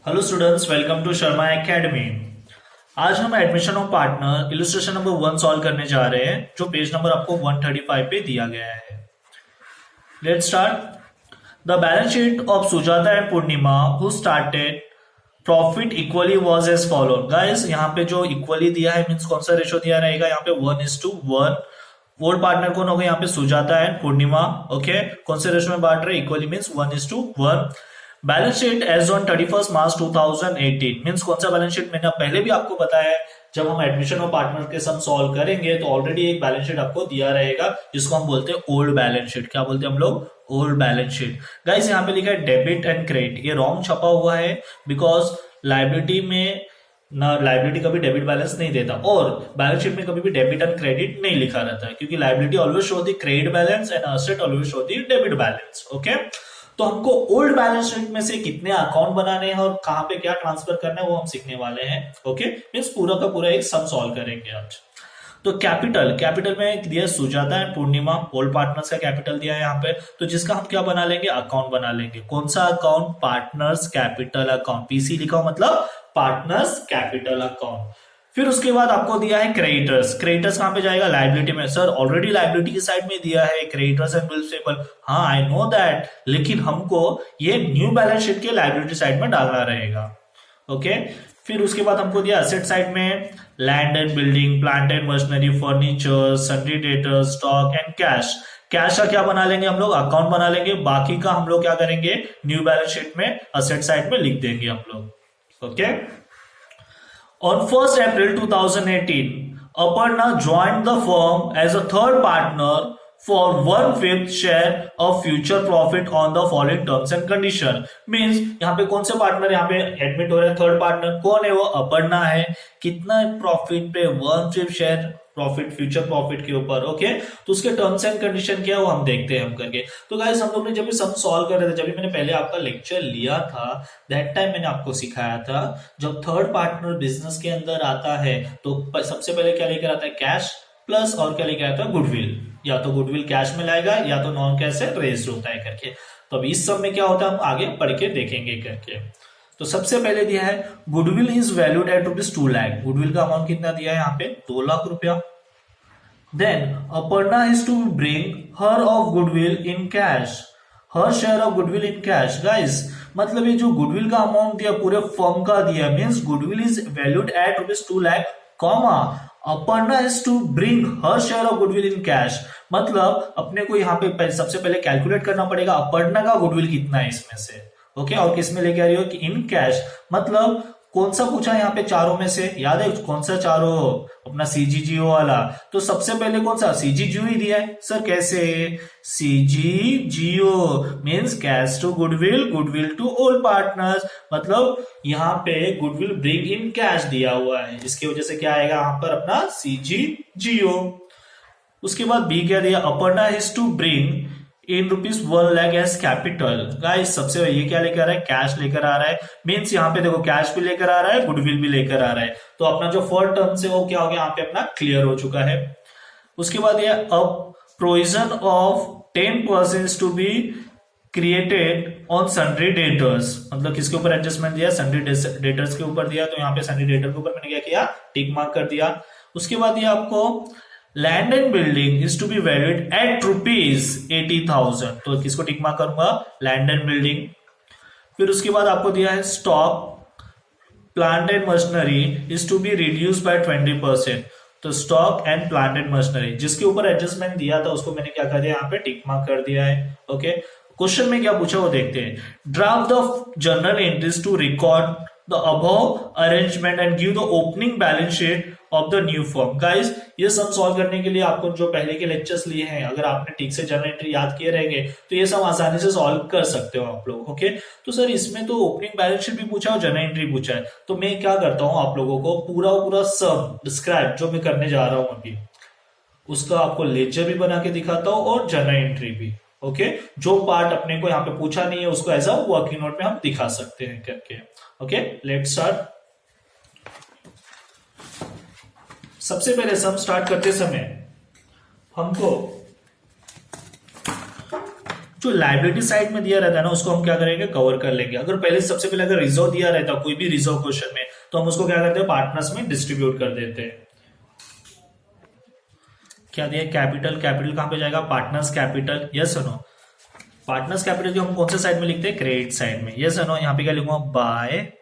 Hello students, welcome to Sharma academy. आज हम admission of partner illustration number 1 solve करने जा रहे हैं, जो पेज नंबर आपको 135 पे दिया गया है। Let's start. The balance sheet of Sujata and Purnima who started profit equally was as followed. Guys, यहाँ पे जो इक्वली दिया है मींस कौन सा रेशो दिया रहेगा, यहाँ पे 1:1। ओल्ड पार्टनर कौन होगा, यहाँ पे सुजाता एंड पूर्णिमा। ओके, कौन से रेशो में बांट रहे, equally means 1:1। Balance sheet as on 31 March 2018 means कौन सा बैलेंस शीट, मैंने पहले भी आपको बताया है, जब हम एडमिशन ऑफ पार्टनर के सम सॉल्व करेंगे तो ऑलरेडी एक बैलेंस शीट आपको दिया रहेगा, जिसको हम बोलते हैं ओल्ड बैलेंस शीट। क्या बोलते हैं हम लोग, ओल्ड बैलेंस शीट। गाइस, यहाँ पे लिखा है डेबिट एंड क्रेडिट, ये रॉन्ग छपा हुआ है, बिकॉज लाइबिलिटी में ना लाइबिलिटी कभी डेबिट बैलेंस नहीं देता, और बैलेंस शीट में कभी भी डेबिट एंड क्रेडिट नहीं लिखा रहता है, क्योंकि liability always show the credit balance and asset always show the debit balance. Okay, तो हमको ओल्ड बैलेंस शीट में से कितने अकाउंट बनाने हैं और कहां पे क्या ट्रांसफर करना है वो हम सीखने वाले हैं। ओके, मींस पूरा का पूरा एक सम सॉल्व करेंगे आज। तो कैपिटल में दिया Sujata and Purnima, old partners का कैपिटल दिया है यहाँ पे, तो जिसका हम क्या बना लेंगे, अकाउंट बना लेंगे। कौन सा account, partners capital account, PC लिखा हो मतलब पार्टनर्स कैपिटल अकाउंट। फिर उसके बाद आपको दिया है क्रेडिटर्स कहां पे जाएगा, लाइबिलिटी में। सर ऑलरेडी लाइबिलिटी की साइड में दिया है क्रेडिटर्स एंड बिल्स पेबल, हाँ आई नो दैट, लेकिन हमको ये न्यू बैलेंस शीट के लाइबिलिटी साइड में डालना रहेगा। ओके, फिर उसके बाद हमको दिया असेट साइड में land and building, plant and machinery, furniture, sundry debtors, stock and cash. Cash का क्या बना लेंगे हम लोग, अकाउंट बना लेंगे, बाकी का हम लोग क्या करेंगे, न्यू बैलेंस शीट में असेट साइड में लिख देंगे हम लोग। Okay, On 1st April 2018, Aparna joined the firm as a third partner for 1/5 share of future profit on the following terms and condition। Means यहाँ पे कौन से पार्टनर यहाँ पे एडमिट हो रहे हैं, थर्ड पार्टनर कौन है, वो अपर्णा है। कितना प्रॉफिट पे, 1/5 शेयर प्रॉफिट, फ्यूचर प्रॉफिट के ऊपर। ओके, तो उसके टर्म्स एंड कंडीशन क्या है वो हम देखते हैं हम करके। तो गाइस, हम लोग ने जब भी सम सॉल्व कर रहे थे, जब भी मैंने पहले आपका लेक्चर लिया था, दैट टाइम मैंने आपको सिखाया था, जब थर्ड पार्टनर बिजनेस के अंदर आता है तो सबसे पहले क्या लेकर आता है, कैश प्लस और क्या लेकर आता है, गुडविल। या तो गुडविल कैश में लाएगा या तो नॉन कैश है रेज्ड होता है करके। तो अब इस सब में क्या होता है हम आगे पढ़ के देखेंगे करके। तो सबसे पहले दिया है goodwill is valued at ₹2 lakh. Goodwill का अमाउंट कितना दिया है यहाँ पे, 2 लाख रुपया। Then Aparna is to bring her of goodwill in cash, her share of goodwill in cash. Guys, मतलब ये जो गुडविल का अमाउंट दिया पूरे फर्म का दिया, means goodwill is valued at ₹2 lakh, comma Aparna is to bring her share of goodwill in cash. मतलब अपने को यहाँ पे सबसे पहले कैलकुलेट करना पड़ेगा अपर्णा का गुडविल कितना है इसमें से। ओके, और किस में लेके आ रही हो कि इन कैश। मतलब कौन सा पूछा यहाँ पे चारों में से, याद है कौन सा चारों, अपना सीजीजीओ वाला। तो सबसे पहले कौन सा, सीजीजीओ ही दिया है। सर कैसे, CGGO means cash to goodwill, goodwill to old partners. मतलब यहाँ पे गुडविल ब्रिंग इन कैश दिया हुआ है, इसकी वजह से क्या आएगा यहाँ पर अपना सीजीजीओ। उसके बाद बी क्या दिया, Aparna is to bring in ₹1 lakh as capital. Guys, सबसे ये क्या लेकर आ रहा है, कैश लेकर आ रहा है। मींस यहाँ पे देखो कैश भी लेकर आ रहा है, गुडविल भी लेकर आ रहा है। तो अपना जो फर्स्ट टर्म से वो क्या हो गया यहाँ पे अपना क्लियर हो चुका है। उसके बाद ये अब provision of 10% to be created on sundry debtors. मतलब किसके ऊपर एडजस्टमेंट दिया, सन्ड्री डेटर्स के ऊपर दिया। तो यहाँ पे सन्ड्री डेटर के ऊपर मैंने क्या किया, टिक मार्क कर दिया। उसके बाद ये आपको land and building is to be valued at ₹80,000। तो किसको टिक मार्क करूंगा, लैंड एंड बिल्डिंग। फिर उसके बाद आपको दिया है stock plant and machinery is to be reduce by 20%। तो stock and plant and machinery जिसके ऊपर एडजस्टमेंट दिया था उसको मैंने क्या कर दिया, यहाँ पे टिक मार्क कर दिया है। ओके, क्वेश्चन में क्या पूछा वो देखते हैं। Draft the journal entries to record the above arrangement and give the opening balance sheet of the new firm. Guys, ये सब सॉल्व करने के लिए आपको जो पहले के लेक्चर्स लिए हैं, अगर आपने ठीक से जर्नल एंट्री याद किए रहेंगे तो ये सब आसानी से सॉल्व कर सकते हो आप लोग। ओके, तो सर इसमें तो ओपनिंग बैलेंस शीट भी पूछा और जर्नल एंट्री पूछा है, तो मैं क्या करता हूं आप लोगों को पूरा सब डिस्क्राइब जो मैं करने जा रहा हूं अभी, उसका आपको लेक्चर भी बना के दिखाता हूं और जर्नल एंट्री भी। ओके, जो पार्ट अपने को यहाँ पे पूछा नहीं है उसको एज अ वर्किंग नोट में हम दिखा सकते हैं करके। Okay, let's start. सबसे पहले सम स्टार्ट करते समय हमको जो लाइबिलिटी साइड में दिया रहता है ना उसको हम क्या करेंगे, कवर कर लेंगे। अगर पहले सबसे पहले अगर रिजर्व दिया रहता कोई भी रिजर्व क्वेश्चन में, तो हम उसको क्या करते हैं, पार्टनर्स में डिस्ट्रीब्यूट कर देते हैं। क्या दिया, कैपिटल, कैपिटल कहां पे जाएगा, पार्टनर्स कैपिटल, यस और नो। पार्टनर्स कैपिटल को हम कौन से साइड में लिखते हैं, क्रेडिट साइड में, यस और नो। यहाँ पे क्या लिखूंगा, by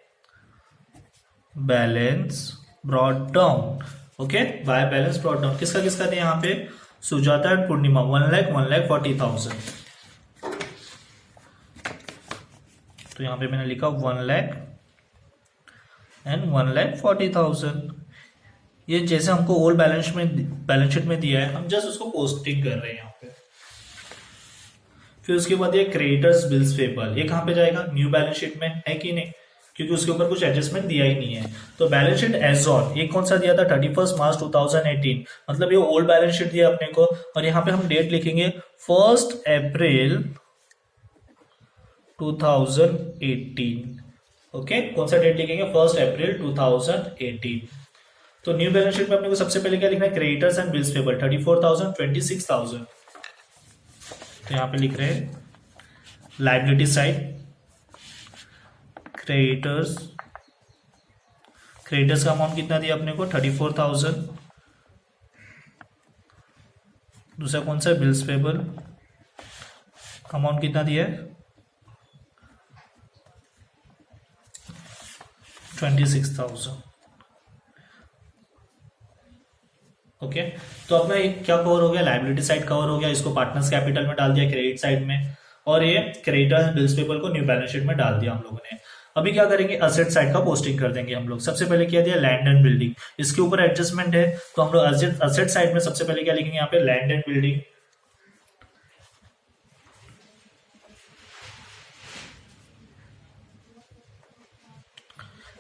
balance brought down, okay, by balance brought down. किसका किसका दिया यहाँ पे, सुजाता एंड पूर्णिमा, 1,40,000। तो यहां पे मैंने लिखा 1,00,000 एंड 1,40,000। ये जैसे हमको ओल्ड बैलेंस शीट में दिया है, हम जस्ट उसको पोस्टिंग कर रहे हैं यहाँ पे। फिर उसके बाद ये क्रेडिटर्स बिल्स पेबल, ये कहां पे जाएगा, न्यू बैलेंस शीट में, है कि नहीं, क्योंकि उसके ऊपर कुछ एडजस्टमेंट दिया ही नहीं है। तो बैलेंस शीट एज ऑन, ये कौन सा दिया था, 31 मार्च 2018, मतलब ये ओल्ड बैलेंस शीट दिया अपने को। और यहाँ पे हम डेट लिखेंगे 1 अप्रैल 2018, ओके, कौन सा डेट लिखेंगे, 1 अप्रैल 2018। तो न्यू बैलेंस शीट में अपने को सबसे पहले क्या लिखना है, क्रेडिटर्स एंड बिल्स पेबल 34,000, 26,000। तो यहां पे लिख रहे हैं लाइबिलिटी साइड, क्रेडिटर्स, क्रेडिटर्स का अमाउंट कितना दिया अपने को, 34,000। दूसरा कौन सा, बिल्स पेबल, अमाउंट कितना दिया है, 26,000, ओके। तो अपना क्या कवर हो गया, लाइबिलिटी साइड कवर हो गया, इसको पार्टनर्स कैपिटल में डाल दिया क्रेडिट साइड में, और ये क्रेडिटर बिल्स पेबल को न्यू बैलेंस शीट में डाल दिया हम लोगों ने। अभी क्या करेंगे, असेट साइड का पोस्टिंग कर देंगे हम लोग। सबसे पहले क्या दिया, लैंड एंड बिल्डिंग, इसके ऊपर एडजस्टमेंट है, तो हम लोग असेट साइड में सबसे पहले क्या लिखेंगे, यहाँ पे land and building.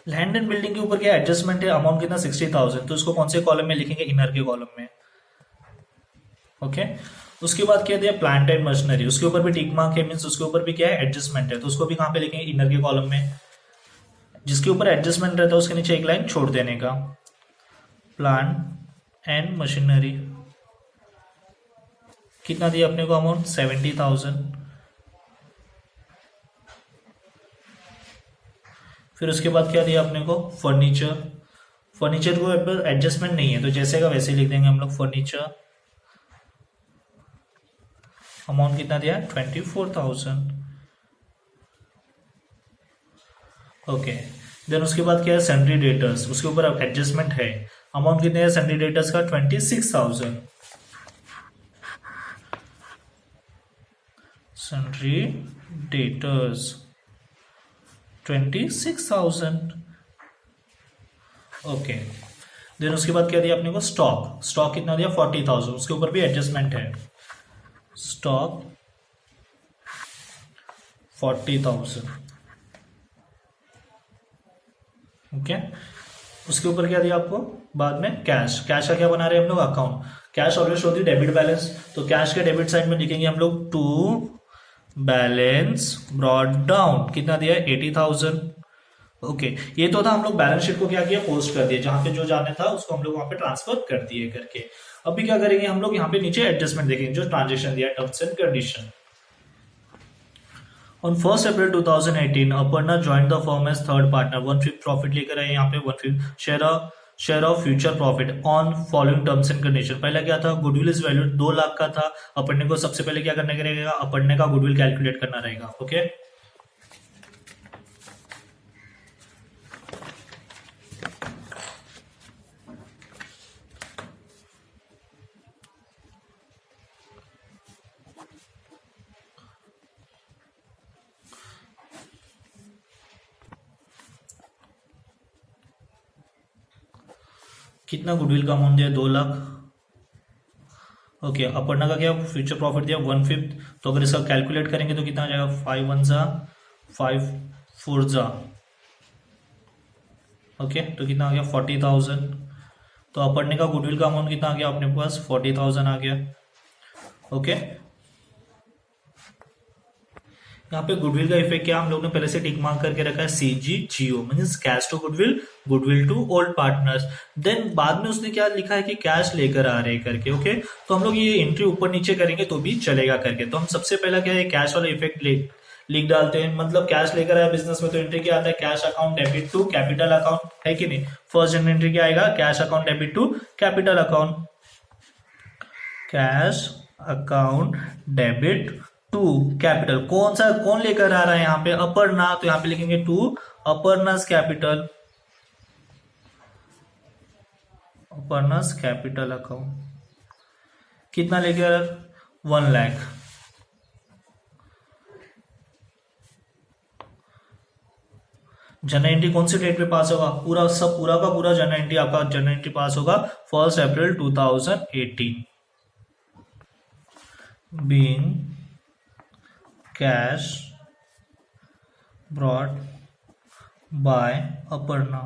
Land and building के ऊपर क्या एडजस्टमेंट है, अमाउंट कितना, 60,000। तो इसको कौन से कॉलम में लिखेंगे, इनर के कॉलम में, ओके। उसके बाद क्या दिया, प्लांट एंड मशीनरी, उसके ऊपर भी टिक मार्क है, मींस उसके ऊपर भी क्या है, एडजस्टमेंट है, तो उसको भी कहां पे लिखेंगे, इनर के कॉलम में। जिसके ऊपर एडजस्टमेंट रहता है उसके नीचे एक लाइन छोड़ देने का, प्लांट एंड मशीनरी, कितना दिया अपने को अमाउंट, 70,000। फिर उसके बाद क्या दिया अपने को, फर्नीचर, फर्नीचर को एडजस्टमेंट नहीं है तो जैसे का वैसे लिख देंगे हम लोग, फर्नीचर, अमाउंट कितना दिया, 24,000, ओके। देन उसके बाद क्या है, सन्ड्री डेटर्स, उसके ऊपर एडजस्टमेंट है, अमाउंट कितने है सन्ड्री डेटर्स का, 26,000, सन्ड्री डेटर्स 26,000, ओके। देन उसके बाद क्या दिया अपने को, स्टॉक, स्टॉक कितना दिया, 40,000, उसके ऊपर भी एडजस्टमेंट है, स्टॉक 40,000, ओके। उसके ऊपर क्या दिया आपको, बाद में कैश, कैश का क्या बना रहे हैं हम लोग, अकाउंट, कैश ऑलवेज होती है डेबिट बैलेंस, तो कैश के डेबिट साइड में लिखेंगे हम लोग, टू बैलेंस ब्रॉट डाउन, कितना दिया है, 80,000, ओके। ये तो था, हम लोग बैलेंस शीट को क्या किया, पोस्ट कर दिया, जहां पे जो जाने था उसको हम लोग वहां पे ट्रांसफर कर दिए करके। अभी क्या करेंगे हम लोग, यहाँ पे नीचे एडजस्टमेंट देखेंगे, जो ट्रांजेक्शन दिया, terms and condition. On 1 April 2018, Aparna joined the firm as third partner. 1/5 profit लेकर आए यहाँ पे, 1/5 share of future profit on following terms and condition. पहला क्या था, गुडविल इज वैल्यू 2 लाख का था, अपने को सबसे पहले क्या करने का रहेगा, अपने का गुडविल कैलकुलेट करना रहेगा, ओके। कितना गुडविल का अमाउंट दिया, 2 लाख, ओके। अपर्णा का क्या फ्यूचर प्रॉफिट दिया, 1/5, तो अगर इसका कैलकुलेट करेंगे तो कितना आ जाएगा, 5 1 जा 5 4 जा, ओके। तो कितना आ गया, 40,000। तो अपर्णा का गुडविल का अमाउंट कितना आ गया अपने पास, 40,000 आ गया, ओके। यहाँ पे गुडविल का इफेक्ट क्या हम लोग ने पहले से टिक मार्क करके रखा है, CGGO means cash to goodwill, goodwill to old partners. Then बाद में उसने क्या लिखा है कि कैश लेकर आ रहे हैं करके। ओके, तो हम लोग ये एंट्री ऊपर नीचे करेंगे तो भी चलेगा करके। तो हम सबसे पहला क्या है, कैश वाला इफेक्ट लिख डालते हैं। मतलब कैश लेकर आया बिजनेस में तो एंट्री क्या आता है, cash account debit to capital account, है कि नहीं। फर्स्ट एंट्री क्या आएगा, cash account debit to capital account, cash account debit to capital. कौन लेकर आ रहा है यहाँ पे, अपर्णा, तो यहाँ पे लिखेंगे to Aparna's capital, Aparna's capital account. कितना लेकर, 1 लाख। जनरल एंट्री कौन सी डेट पे पास होगा, पूरा का पूरा जनरल एंट्री आपका जनरल एंट्री पास होगा 1 April 2018। being cash brought by Aparna.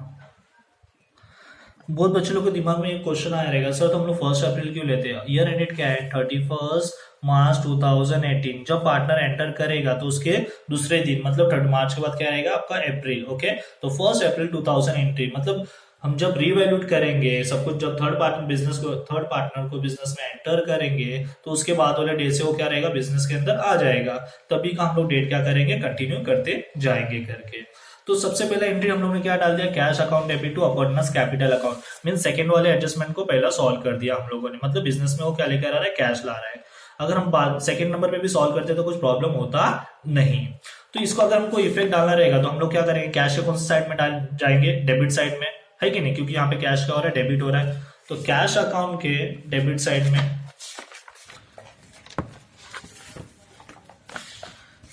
बहुत बच्चे लोग के दिमाग में एक क्वेश्चन आया रहेगा, सर तो हम लोग 1 अप्रैल क्यों लेते हैं, ईयर एंडेड क्या है 31 मार्च 2018। जब पार्टनर एंटर करेगा तो उसके दूसरे दिन मतलब 3 मार्च के बाद क्या आएगा आपका अप्रैल। ओके, तो 1 अप्रैल 2018 मतलब हम जब रीवैल्यूट करेंगे सब कुछ, जब थर्ड पार्टनर को बिजनेस में एंटर करेंगे तो उसके बाद वाले डे से वो क्या रहेगा, बिजनेस के अंदर आ जाएगा। तभी का हम लोग डेट क्या करेंगे, कंटिन्यू करते जाएंगे करके। तो सबसे पहला एंट्री हम लोग ने क्या डाल दिया, cash account debit to Aparna's capital account. Mean second वाले एडजस्टमेंट को पहला सॉल्व कर दिया हम लोगों ने। मतलब बिजनेस में वो क्या लेकर आ रहा है, कैश ला रहा है। अगर हम सेकंड नंबर पे भी सॉल्व करते तो कुछ प्रॉब्लम होता नहीं। तो इसको अगर हमको इफेक्ट डालना रहेगा तो हम लोग क्या करेंगे, कैश के कौन सी साइड में डाल जाएंगे, डेबिट साइड में, है कि नहीं, क्योंकि यहाँ पे कैश का हो रहा है, डेबिट हो रहा है। तो कैश अकाउंट के डेबिट साइड में,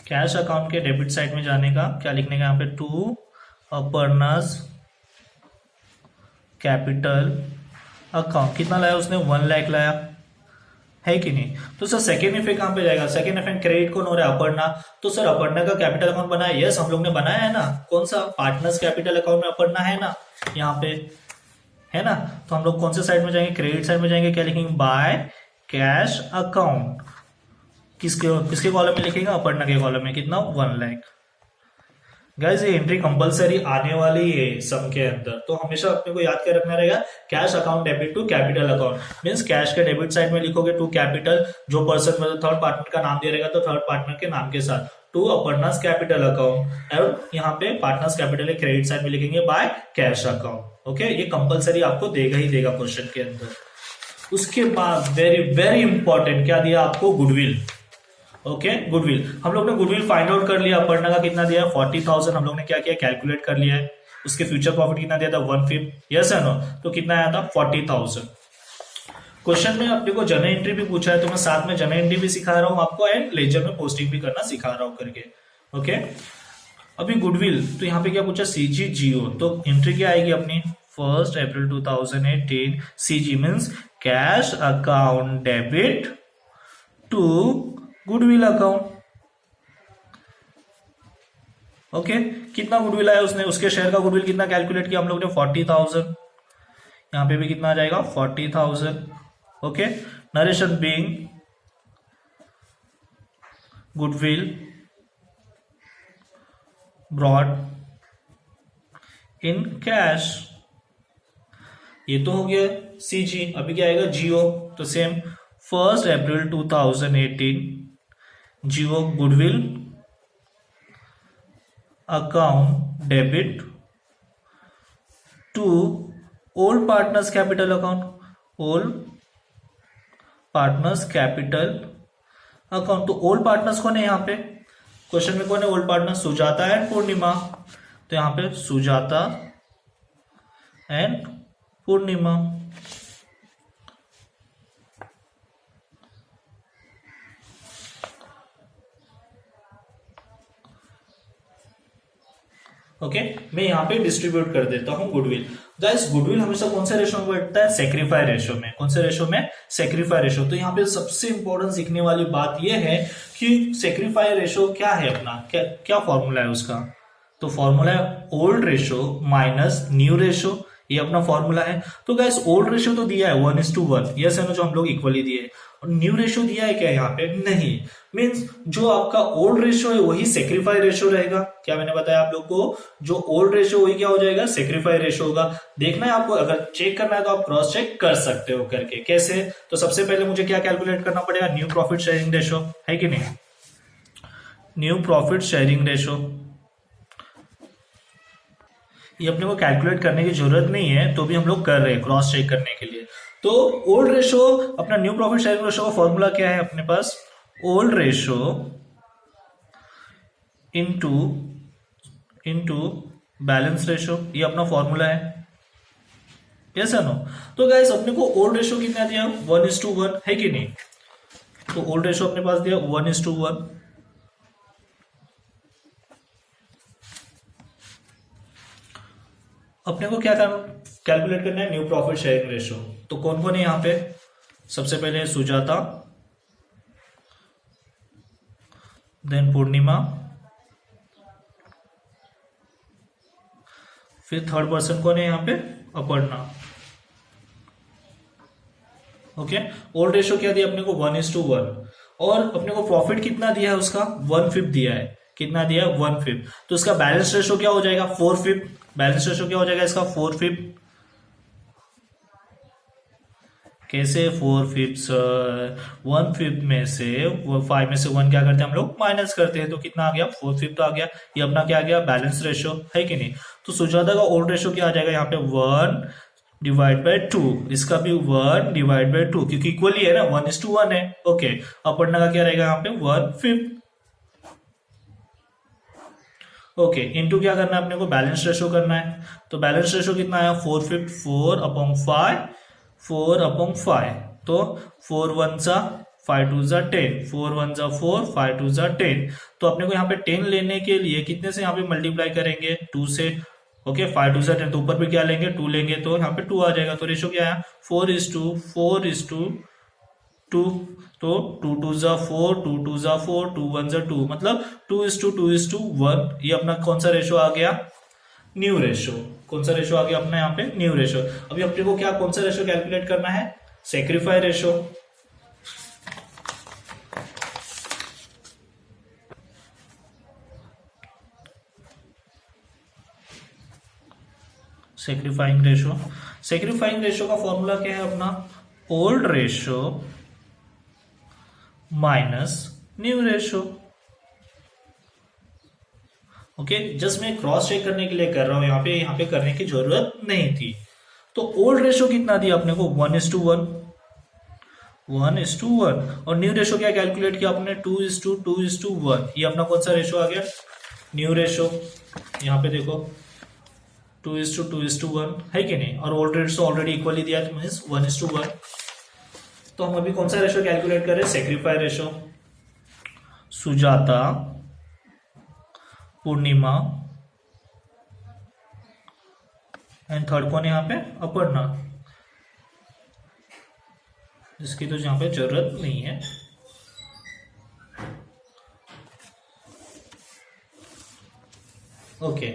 कैश अकाउंट के डेबिट साइड में जाने का क्या लिखने का, यहाँ पे टू अपर्णास कैपिटल अकाउंट। कितना लाया उसने, 1 लाख लाया, है कि नहीं। तो सर सेकेंड इफेक्ट कहां पे जाएगा, सेकेंड इफेक्ट क्रेडिट कौन हो रहा है, अपर्णा। तो सर अपर्णा का कैपिटल अकाउंट बना है, यस हम लोग ने बनाया है ना। कौन सा, पार्टनर्स कैपिटल अकाउंट में अपर्णा है ना, यहाँ पे है ना। तो हम लोग कौन से साइड में जाएंगे, क्रेडिट साइड में जाएंगे। क्या लिखेंगे, बाय कैश अकाउंट। किसके कॉलम में लिखेगा, अपर्णा के कॉलम में। कितना, 1 लाख। गाइस ये एंट्री कंपलसरी आने वाली है सम के अंदर, तो हमेशा अपने को याद कर रखना रहेगा, cash account debit to capital account. Means cash के डेबिट साइड में लिखोगे टू कैपिटल, जो पर्सन मतलब थर्ड पार्टनर का नाम दे रहेगा तो थर्ड पार्टनर के नाम के साथ टू अपर्णास कैपिटल अकाउंट। और यहाँ पे पार्टनर्स कैपिटल क्रेडिट साइड में लिखेंगे बाय कैश अकाउंट। ओके, ये कंपलसरी आपको देगा ही देगा क्वेश्चन के अंदर। उसके बाद वेरी वेरी इंपॉर्टेंट क्या दिया आपको, गुडविल। ओके, गुडविल हम लोग ने गुडविल फाइंड आउट कर लिया। अपर्णा का कितना दिया, 40,000 हम लोग ने क्या किया, कैलकुलेट कर लिया है। उसके फ्यूचर प्रॉफिट कितना दिया था, 1/5, यस है नो। तो कितना आया था, 40,000। क्वेश्चन में अपने को जनरल एंट्री भी पूछा है, तो मैं साथ में जनरल एंट्री भी सिखा रहा हूं आपको एंड लेजर में पोस्टिंग भी करना सिखा रहा हूं करके। ओके, अभी गुडविल तो यहाँ पे क्या पूछा, CGGO। तो एंट्री क्या आएगी अपनी, 1 April 2018। CG means cash account debit to goodwill account. Okay, कितना गुडविल आया उसने, उसके शेयर का गुडविल कितना कैलकुलेट किया हम लोग ने, 40,000। यहां पे भी कितना आ जाएगा, 40,000। Okay, narration being goodwill brought in cash. ये तो हो गया CG। अभी क्या आएगा, GO। तो same 1 April 2018 GO goodwill account debit to old partners capital account, old partners capital account. तो ओल्ड पार्टनर्स कौन है यहाँ पे, क्वेश्चन में कौन है old partner, Sujata and Purnima. तो यहाँ पे सुजाता एंड पूर्णिमा। ओके, मैं यहाँ पे डिस्ट्रीब्यूट कर देता हूं गुडविल। गाइस गुडविल हमेशा कौन से रेशो में बैठता है, सेक्रीफाई रेशो में। कौन से रेशो में, सेक्रीफाई रेशो। तो यहाँ पे सबसे इंपॉर्टेंट सीखने वाली बात यह है कि सेक्रीफाई रेशो क्या है अपना, क्या फॉर्मूला है उसका। तो फॉर्मूला है old ratio minus new ratio ये अपना फॉर्मूला है। तो गाइस ओल्ड रेशियो तो दिया है 1:1, यस है ना, जो हम लोग इक्वली दिए। और न्यू रेशियो दिया है क्या यहाँ पे? नहीं। मीन्स जो आपका ओल्ड रेशियो है वही सेक्रीफाई रेशियो रहेगा। क्या मैंने बताया आप लोग को? जो ओल्ड रेशियो वही क्या हो जाएगा? सेक्रीफाई रेशियो होगा। देखना है आपको, अगर चेक करना है तो आप क्रॉस चेक कर सकते हो करके। कैसे? तो सबसे पहले मुझे क्या कैलकुलेट करना पड़ेगा? न्यू प्रॉफिट शेयरिंग रेशियो, है कि नहीं? न्यू प्रॉफिट शेयरिंग रेशियो ये अपने को कैलकुलेट करने की जरूरत नहीं है, तो भी हम लोग कर रहे हैं क्रॉस चेक करने के लिए। तो ओल्ड रेशो, अपना न्यू प्रॉफिट शेयरिंग रेशो का फॉर्मूला क्या है अपने पास? Old ratio into into balance ratio, ये अपना फॉर्मूला है। यस है नो? तो गाइस अपने को ओल्ड रेशो कितना दिया? 1:1, है कि नहीं? तो ओल्ड रेशो अपने पास दिया 1:1। अपने को क्या कैलकुलेट करना है? New profit sharing ratio. तो कौन कौन है यहाँ पे? सबसे पहले सुजाता, देन पूर्णिमा, फिर थर्ड पर्सन कौन है यहाँ पे? अपर्णा। ओके। ओल्ड रेशो क्या दिया अपने को? 1:1। और अपने को प्रॉफिट कितना दिया है उसका? 1/5 दिया है। कितना दिया है? 1/5। तो इसका बैलेंस रेशो क्या हो जाएगा? 4/5। बैलेंस रेशो क्या हो जाएगा इसका? 4/5। कैसे 4/5 सर? 1/5 में से 5 में से 1 क्या करते हैं हम लोग? माइनस करते हैं। तो कितना आ गया? 4/5 तो आ गया। ये अपना क्या आ गया? बैलेंस रेशो, है कि नहीं? तो सुजाता का ओल्ड रेशो क्या आ जाएगा यहाँ पे? 1/2। इसका भी 1/2, क्योंकि इक्वली है ना, 1:1 है। ओके। अपर्णा का क्या रहेगा यहाँ पे? 1/5। ओके। इनटू क्या करना है अपने को? बैलेंस रेशो करना है। तो बैलेंस रेशो कितना आया? 4/5, 4/5, 4/5। तो 4 1 जा 5 2 जा 10, 4 1 जा 4, 5 2 जा 10। तो अपने को यहाँ पे 10 लेने के लिए कितने से यहाँ पे मल्टीप्लाई करेंगे? 2 से। ओके। 5 2 जा 10, तो ऊपर भी क्या लेंगे? 2 लेंगे, तो यहाँ पे 2 आ जाएगा। तो रेशो क्या है? 4:2। तो 2 2 जा 4, 2 2 जा 4, 2 1 जा 2, मतलब 2:2:1। ये अपना कौन सा रेशो आ गया? New ratio. कौन सा रेशो आ गया अपना यहाँ पे? New ratio. अभी अपने को क्या कौन सा रेशो कैलकुलेट करना है? Sacrifice ratio. Sacrificing ratio. Sacrificing ratio का फॉर्मूला क्या है अपना? Old ratio minus new ratio. Okay. Just मैं क्रॉस चेक करने के लिए कर रहा हूं, यहाँ पे करने की जरूरत नहीं थी। तो ओल्ड रेशो कितना दिया अपने को? 1:1, 1:1। और न्यू रेशो क्या कैलकुलेट किया आपने? 2:2:1। ये अपना कौन सा रेशो आ गया? New ratio. यहाँ पे देखो 2:2:1, है कि नहीं? और ओल्ड रेशो ऑलरेडी इक्वली दिया, तो मीन्स 1:1। तो हम अभी कौन सा रेशो कैलकुलेट कर रहे हैं? Sacrifice ratio. Sujata, Purnima, and third कौन है यहाँ पे? अपर्णा, जिसकी तो यहाँ पे जरूरत नहीं है। ओके।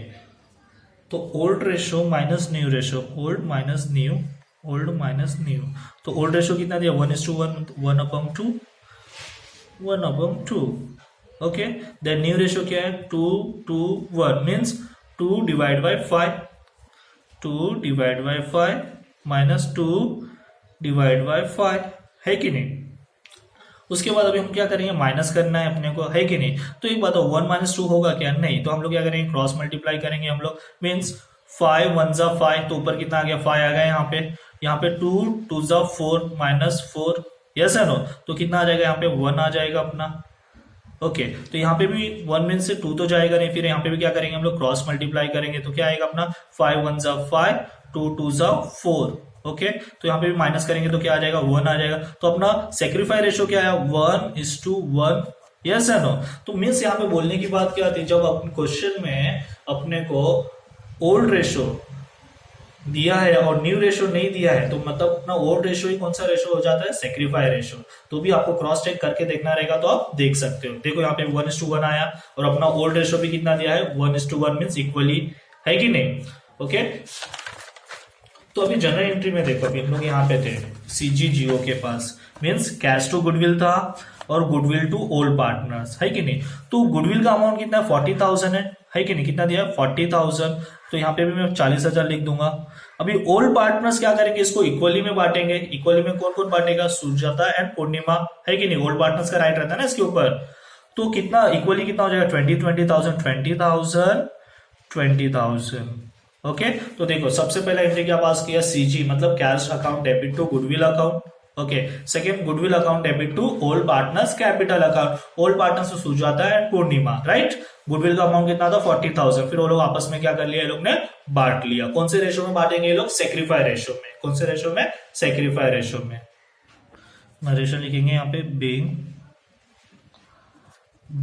तो old ratio minus new ratio, old minus new, old minus new. तो ओल्ड रेशो कितना दिया? 1:1, 1/2, 1/2। ओके। देन न्यू रेशो क्या है? 2:1, मीन्स 2/5, 2/5 माइनस 2/5, है कि नहीं? उसके बाद अभी हम क्या करेंगे? माइनस करना है अपने को, है कि नहीं? तो एक बात, 1 - 2 होगा क्या? नहीं। तो हम लोग क्या करेंगे? क्रॉस मल्टीप्लाई करेंगे हम लोग। मीन्स 5 1 जा 5, तो ऊपर कितना आ गया? 5 आ गया। यहाँ पे 2 2 जा 4 -4, यस है नो? तो कितना आ जाएगा यहाँ पे? 1 आ जाएगा अपना। ओके। तो यहाँ पे भी 1 मीन से 2 तो जाएगा नहीं, फिर यहाँ पे भी क्या करेंगे हम लोग? क्रॉस मल्टीप्लाई करेंगे। तो क्या आएगा अपना? 5 1 जा 5, 2 2 जा 4। ओके। तो यहाँ पे भी माइनस करेंगे तो क्या आ जाएगा? 1 आ जाएगा। तो अपना सेक्रीफाई रेशो क्या है? 1:1, यस है नो? तो मीन्स यहाँ पे बोलने की बात क्या आती? जब अपने क्वेश्चन में अपने को ओल्ड रेशो दिया है और न्यू रेशो नहीं दिया है, तो मतलब अपना ओल्ड रेशो ही कौन सा रेशो हो जाता है? Sacrifice ratio. तो भी आपको क्रॉस चेक करके देखना रहेगा, तो आप देख सकते हो। देखो यहाँ पे 1:1 आया, और अपना ओल्ड रेशो भी कितना दिया है? 1:1, मीन्स इक्वली, है कि नहीं? ओके। तो अभी जनरल एंट्री में देखो, अभी हम लोग यहाँ पे थे सीजी जियो के पास, मीन्स कैश टू गुडविल था और गुडविल टू ओल्ड पार्टनर्स, है कि नहीं। तो गुडविल का अमाउंट कितना है, 40,000 है कि नहीं, कितना दिया 40,000। तो यहाँ पे भी मैं 40,000 लिख दूंगा। अभी ओल्ड पार्टनर्स क्या करेंगे, इसको इक्वली में बांटेंगे। इक्वली में कौन कौन बांटेगा, सुजाता एंड पूर्णिमा, है कि नहीं। ओल्ड पार्टनर्स का राइट रहता है ना इसके ऊपर। तो कितना इक्वली कितना हो जाएगा, 20,000 20,000 20,000। ओके, तो देखो सबसे पहला एंट्री क्या पास किया, सीजी मतलब cash account debit to goodwill account. Okay, second goodwill account debit to old partners capital account. Old partners से Sujata and Purnima, right. Goodwill का अमाउंट कितना था, 40,000। फिर वो लोग आपस में क्या कर लिया, ये लोग ने बांट लिया। कौन से रेशो में बांटेंगे ये लोग, सेक्रीफाई रेशो में। कौन से रेशो में, सेक्रीफाई रेशो में। रेशो लिखेंगे यहाँ पे, being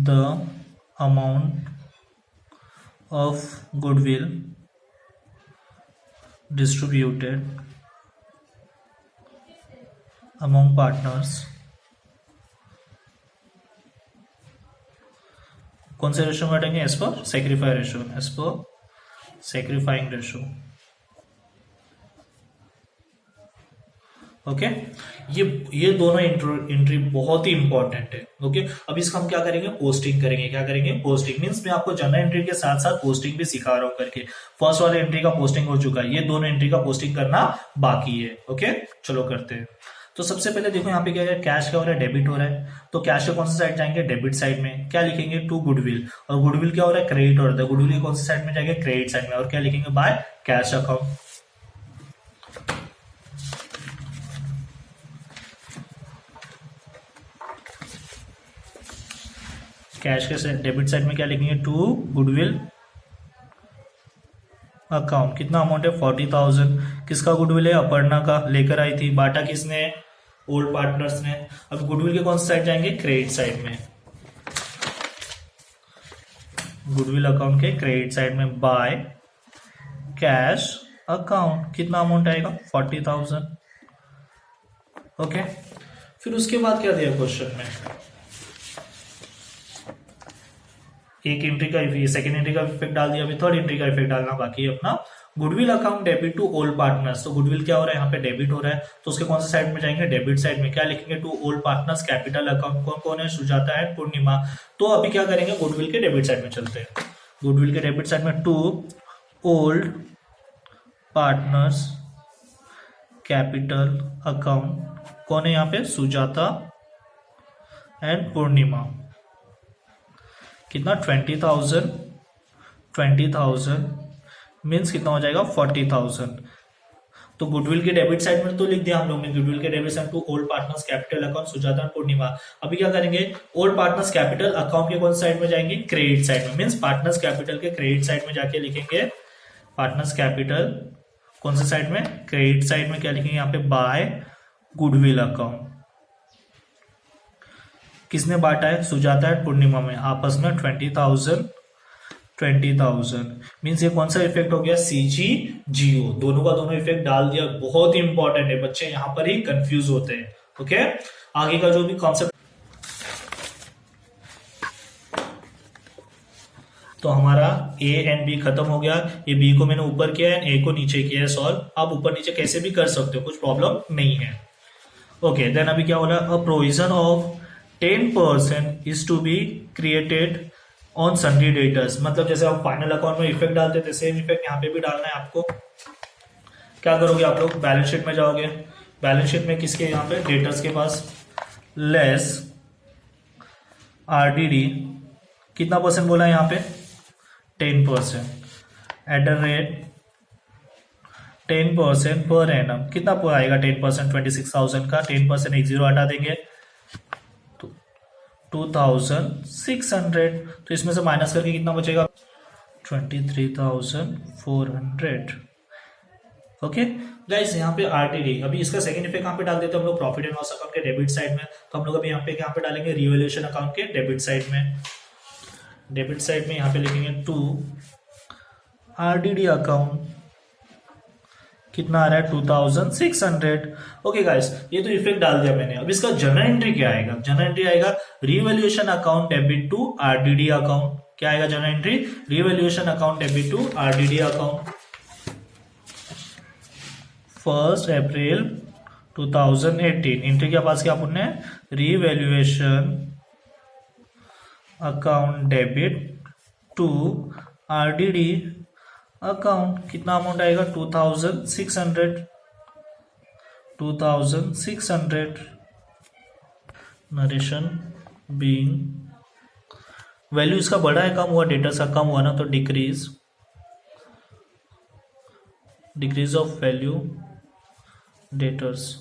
the amount of goodwill distributed among partners। कौन से रेशो में बांटेंगे, as per sacrifice ratio, as per सेक्रीफाइंग ratio. Okay, ये दोनों एंट्री बहुत ही इंपॉर्टेंट है। ओके, अब इसका हम क्या करेंगे, पोस्टिंग करेंगे। क्या करेंगे, पोस्टिंग। मींस मैं आपको जनरल एंट्री के साथ साथ पोस्टिंग भी सिखा रहा हूं करके। फर्स्ट वाले एंट्री का पोस्टिंग हो चुका है, ये दोनों एंट्री का पोस्टिंग करना बाकी है। ओके, चलो करते हैं। तो सबसे पहले देखो यहाँ पे क्या है, कैश क्या हो रहा है, डेबिट हो रहा है। तो कैश के कौन सी साइड जाएंगे, डेबिट साइड में। क्या लिखेंगे, टू गुडविल। और गुडविल क्या हो रहा है, क्रेडिट हो रहा है। गुडविल के कौन सी साइड में जाएंगे, क्रेडिट साइड में। और क्या लिखेंगे, बाय कैश अकाउंट। कैश के डेबिट साइड में क्या लिखेंगे, टू गुडविल अकाउंट। कितना अमाउंट है, 40,000। किसका गुडविल है, अपर्णा का, लेकर आई थी। बांटा किसने, ओल्ड पार्टनर्स ने। अब गुडविल के कौन सी साइड जाएंगे, क्रेडिट साइड में। गुडविल अकाउंट के क्रेडिट साइड में, बाय कैश अकाउंट। कितना अमाउंट आएगा, 40,000। ओके, फिर उसके बाद क्या दिया क्वेश्चन में, एक एंट्री का सेकंड एंट्री का इफेक्ट डाल दिया। अभी थर्ड एंट्री का इफेक्ट डालना बाकी है अपना। Goodwill account debit to old partners. तो गुडविल क्या हो रहा है, यहाँ पे डेबिट हो रहा है। तो उसके कौन से साइड में जाएंगे, डेबिट साइड में। क्या लिखेंगे, to old partners capital account. कौन कौन है, सुजाता एंड पूर्णिमा। तो अभी क्या करेंगे, गुडविल के डेबिट साइड में चलते हैं। गुडविल के डेबिट साइड में, to old partners capital account. कौन है यहाँ पे, सुजाता एंड पूर्णिमा। कितना, 20,000 मीन्स कितना हो जाएगा, 40,000। तो गुडविल के डेबिट साइड में तो लिख दिया हम लोग ने, गुडविल के debit side to old partners capital account Sujata and Purnima. अभी क्या करेंगे, ओल्ड पार्टनर्स कैपिटल अकाउंट के कौन साइड में जाएंगे, क्रेडिट साइड में। मीन्स पार्टनर्स कैपिटल के क्रेडिट साइड में जाके लिखेंगे, पार्टनर्स कैपिटल कौन से साइड में, क्रेडिट साइड में। क्या लिखेंगे यहाँ पे, बाय गुडविल अकाउंट। किसने बांटा है, सुजाता एंड पूर्णिमा में आपस में 20,000 मीन्स ये कौन सा इफेक्ट हो गया, सीजी जियो। दोनों का दोनों इफेक्ट डाल दिया। बहुत ही इंपॉर्टेंट है, बच्चे यहां पर ही कंफ्यूज होते हैं। ओके, आगे का जो भी कॉन्सेप्ट। तो हमारा ए एंड बी खत्म हो गया। ये बी को मैंने ऊपर किया है, ए को नीचे किया है सॉल्व। आप ऊपर नीचे कैसे भी कर सकते हो, कुछ प्रॉब्लम नहीं है। ओके, देन अभी क्या हो रहा है, a provision of 10% is to be created on sundry debtors। मतलब जैसे आप फाइनल अकाउंट में इफेक्ट डालते थे, सेम इफेक्ट यहाँ पे भी डालना है आपको। क्या करोगे आप लोग, बैलेंस शीट में जाओगे। बैलेंस शीट में किसके, यहाँ पे डेटर्स के पास, लेस आरडीडी। कितना परसेंट बोला है यहाँ पे, 10%। At the rate 10% per annum. कितना आएगा 10%, 26,000 का 10%, एक जीरो हटा देंगे, 2,600। तो इसमें से माइनस करके कितना बचेगा, 23,400। ओके गाइस, यहाँ पे आरटीडी। अभी इसका सेकंड इफेक्ट कहाँ पे डाल देते हैं हम लोग, प्रॉफिट एंड लॉस अकाउंट के डेबिट साइड में। तो हम लोग अभी यहाँ पे डालेंगे, रिवैल्यूएशन अकाउंट के डेबिट साइड में। डेबिट साइड में यहाँ पे लिखेंगे, टू आरडीडी अकाउंट। कितना आ रहा है, 2,600। ओके गाइस, ये तो इफेक्ट डाल दिया मैंने। अब इसका जनरल एंट्री क्या आएगा, जनरल एंट्री आएगा revaluation account debit to RDD account. क्या आएगा journal entry, revaluation account debit to RDD account. 1 April 2018। Entry क्या पास किया अपन ने, revaluation account debit to RDD account. कितना अमाउंट आएगा, 2600। नरेशन बीइंग, वैल्यू इसका बढ़ा है कम हुआ, डेटर्स का कम हुआ ना, तो डिक्रीज ऑफ वैल्यू डेटर्स।